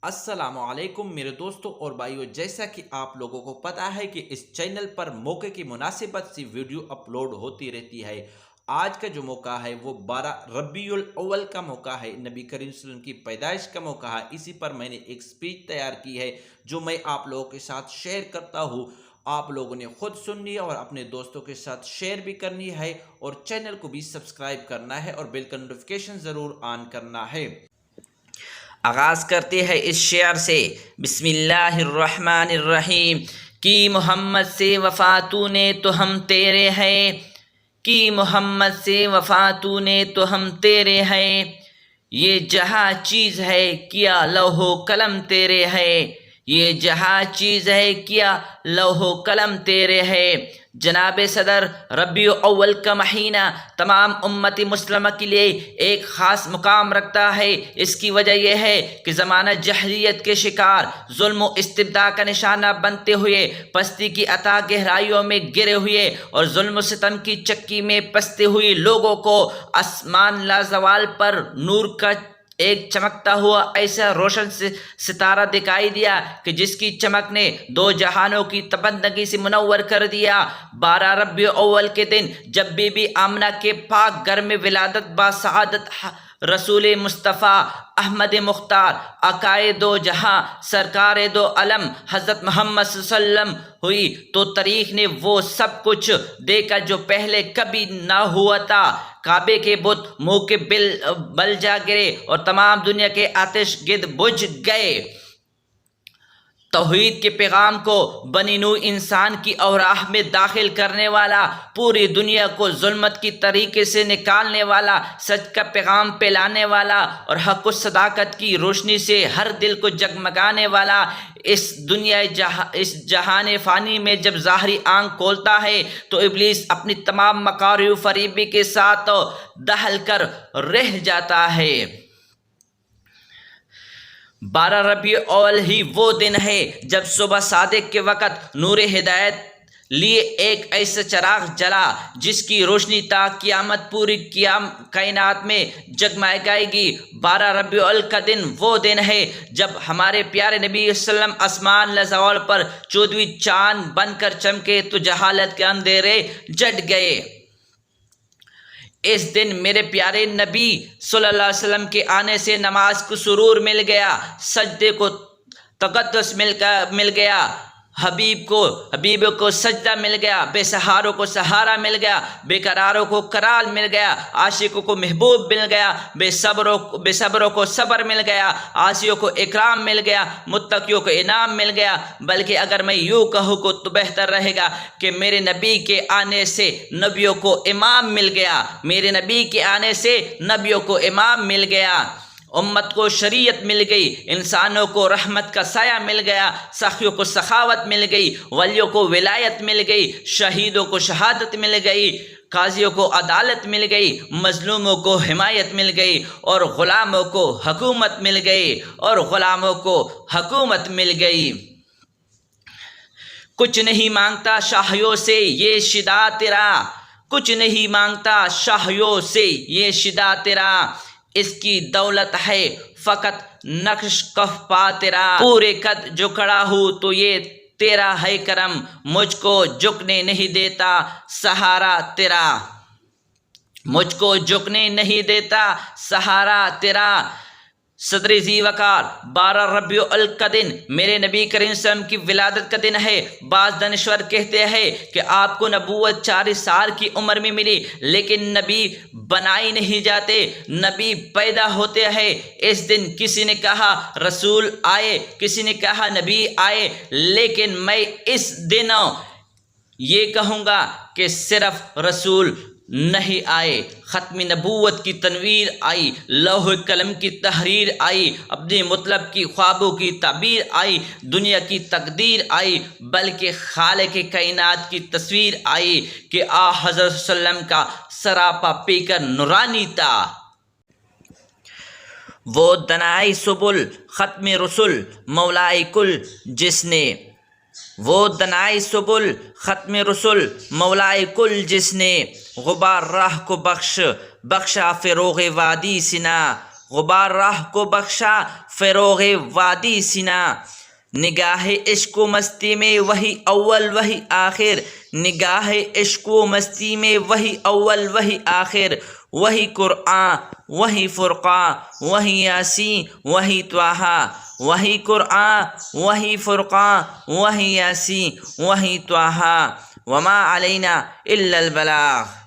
السلام علیکم میرے دوستوں اور بھائیوں، جیسا کہ آپ لوگوں کو پتہ ہے کہ اس چینل پر موقع کی مناسبت سی ویڈیو اپلوڈ ہوتی رہتی ہے۔ آج کا جو موقع ہے وہ 12 ربیع الاول کا موقع ہے، نبی کریم صلی اللہ علیہ وسلم کی پیدائش کا موقع ہے۔ اسی پر میں نے ایک سپیچ تیار کی ہے جو میں آپ لوگوں کے ساتھ شیئر کرتا ہوں۔ آپ لوگوں نے خود سننی ہے اور اپنے دوستوں کے ساتھ شیئر بھی کرنی ہے، اور چینل کو بھی سبسکرائب کرنا ہے اور بیل کا نوٹیفیکیشن ضرور آن کرنا ہے۔ آغاز کرتے ہیں اس شعر سے، بسم اللہ الرحمن الرحیم۔ کی محمد سے وفا تو نے تو ہم تیرے ہیں، کی محمد سے وفا تو نے تو ہم تیرے ہیں، یہ جہاں چیز ہے کیا لوح و قلم تیرے ہے، یہ جہاں چیز ہے کیا لوح و قلم تیرے ہے۔ جناب صدر، ربیع اول کا مہینہ تمام امت مسلمہ کے لیے ایک خاص مقام رکھتا ہے۔ اس کی وجہ یہ ہے کہ زمانہ جاہلیت کے شکار، ظلم و استبداد کا نشانہ بنتے ہوئے، پستی کی اتھاہ گہرائیوں میں گرے ہوئے اور ظلم و ستم کی چکی میں پستے ہوئے لوگوں کو آسمان لازوال پر نور کا ایک چمکتا ہوا ایسا روشن ستارہ دکھائی دیا کہ جس کی چمک نے دو جہانوں کی تبندگی سے منور کر دیا۔ 12 ربیع اول کے دن جب بی بی آمنہ کے پاک گھر میں ولادت با سعادت رسول مصطفیٰ احمد مختار آقائے دو جہاں سرکار دو عالم حضرت محمد صلی اللہ علیہ وسلم ہوئی تو تاریخ نے وہ سب کچھ دیکھا جو پہلے کبھی نہ ہوا تھا۔ کعبے کے بت منہ کے بل جا گرے اور تمام دنیا کے آتش گرد بجھ گئے۔ توحید کے پیغام کو بنی نوع انسان کی اوراق میں داخل کرنے والا، پوری دنیا کو ظلمت کی طریقے سے نکالنے والا، سچ کا پیغام پھیلانے والا اور حق و صداقت کی روشنی سے ہر دل کو جگمگانے والا، اس جہان فانی میں جب ظاہری آنکھ کھولتا ہے تو ابلیس اپنی تمام مکاری و فریبی کے ساتھ دہل کر رہ جاتا ہے۔ 12 ربیع اول ہی وہ دن ہے جب صبح صادق کے وقت نور ہدایت لیے ایک ایسا چراغ جلا جس کی روشنی تا قیامت پوری کائنات میں جگمگائے گی۔ 12 ربیع الاول کا دن وہ دن ہے جب ہمارے پیارے نبی صلی اللہ علیہ وسلم آسمان لازوال پر 14ویں چاند بن کر چمکے تو جہالت کے اندھیرے جٹ گئے۔ اس دن میرے پیارے نبی صلی اللہ علیہ وسلم کے آنے سے نماز کو سرور مل گیا، سجدے کو تقدس مل گیا، حبیب کو سجدہ مل گیا، بے سہاروں کو سہارا مل گیا، بے قراروں کو قرار مل گیا، عاشقوں کو محبوب مل گیا، بے صبروں کو صبر مل گیا، عاصیوں کو اکرام مل گیا، متقیوں کو انعام مل گیا۔ بلکہ اگر میں یوں کہوں تو بہتر رہے گا کہ میرے نبی کے آنے سے نبیوں کو امام مل گیا، میرے نبی کے آنے سے نبیوں کو امام مل گیا، امت کو شریعت مل گئی، انسانوں کو رحمت کا سایہ مل گیا، سخیوں کو سخاوت مل گئی، ولیوں کو ولایت مل گئی، شہیدوں کو شہادت مل گئی، قاضیوں کو عدالت مل گئی، مظلوموں کو حمایت مل گئی، اور غلاموں کو حکومت مل گئی۔ کچھ نہیں مانگتا شاہیوں سے یہ شدا تیرا، کچھ نہیں مانگتا شاہیوں سے یہ شدا تیرا، اس کی دولت ہے فقط نقش کف پا تیرا، پورے قد جو کھڑا ہوں تو یہ تیرا ہے کرم، مجھ کو جھکنے نہیں دیتا سہارا تیرا، مجھ کو جھکنے نہیں دیتا سہارا تیرا۔ صدر ذی وقار 12 ربیع الاول کا دن میرے نبی کریم صلی اللہ علیہ وسلم کی ولادت کا دن ہے۔ بعض دانشور کہتے ہیں کہ آپ کو نبوت 40 سال کی عمر میں ملی، لیکن نبی بنائے نہیں جاتے، نبی پیدا ہوتے ہیں۔ اس دن کسی نے کہا رسول آئے، کسی نے کہا نبی آئے، لیکن میں اس دن یہ کہوں گا کہ صرف رسول نہیں آئے، ختم نبوت کی تنویر آئی، لوح قلم کی تحریر آئی، اپنے مطلب کی خوابوں کی تعبیر آئی، دنیا کی تقدیر آئی، بلکہ خالق کائنات کی تصویر آئی کہ حضرت صلی اللہ علیہ وسلم کا سراپا پیکر نورانی تھا۔ وہ دنائی سبل ختم رسول مولائے کل جس نے، وہ دنائی سبل ختم رسول مولائے کل جس نے، غبار راہ کو بخشا فروغ وادی سنا، غبار راہ کو بخشا فروغ وادی سنا، نگاہ عشق و مستی میں وہی اول وہی آخر، نگاہ عشق و مستی میں وہی اول وہی آخر، وہی قرآن وہی فرقان وہی یاسین وہی طٰہٰ، وہی قرآن وہی فرقان وہی یاسین وہی طٰہٰ، وما علینا الا البلاغ۔